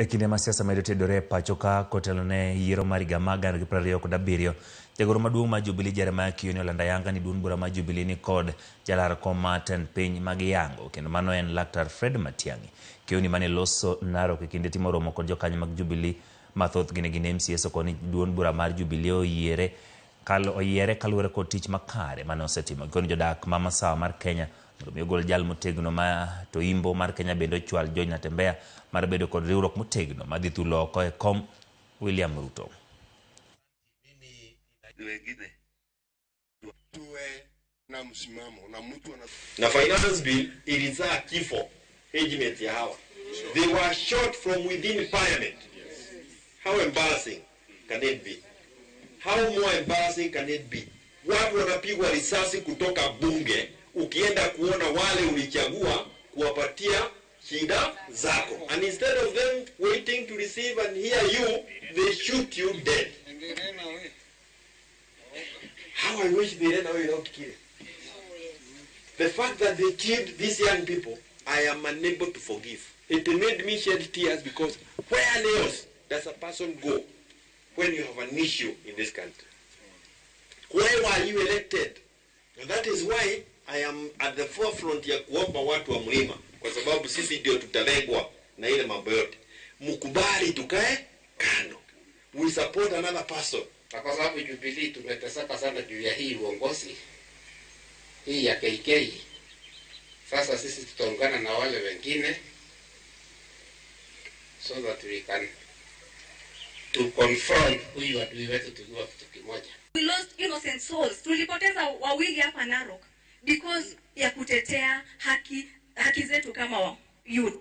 Kinde ma siasa medo tedore pacho ka kotelone yiero mar higa mar 2027, jagoro maduong' mar Jubilee Jeremiah Kioni olando ayanga ni duond bura mar Jubilee ni kod jalar kom mar tend piny mag yango, kendo mano en Laktar Fred Matiang'i. Kioni mane loso Narok kinde timo romo kod jokanyo mag Jubilee mathoth gine MCA koni duond bura mar Jubilee oyiere kaluwore kod tich makare mane osetimo. Koni jodak ma masawa mar Kenya mondo gol jal motegno ma to imbo mar Kenya bendo chwal George Natembeya mar bedo kod riwruok motegno madhi thulo oko e kom William Ruto. Na finance bill ilizaa kifo agent ya hawa. They were shot from within parliament. How embarrassing can it be? How more embarrassing can it be? Watu wanapigwa risasi kutoka bunge, ukienda kuona wale ulichagua kuwapatia shida zako. And instead of them waiting to receive and hear you, they shoot you dead. How I wish they ran away without killing. The fact that they killed these young people, I am unable to forgive. It made me shed tears because where else does a person go when you have an issue in this country? Where were you elected? And that is why I am at the forefront ya kuomba watu wa mlima, kwa sababu sisi ndio tutalengwa na ile mambo yote. Mkubali tukae kando. We support another person. Na kwa sababu Jubilee tumeteseka sana juu ya hii uongozi hii ya KK. Sasa sisi tutaungana na wale wengine so that we can to confront huyu adui wetu tujua kitu kimoja. We lost innocent souls. Tulipoteza wawili hapa Narok because ya kutetea haki zetu kama youth.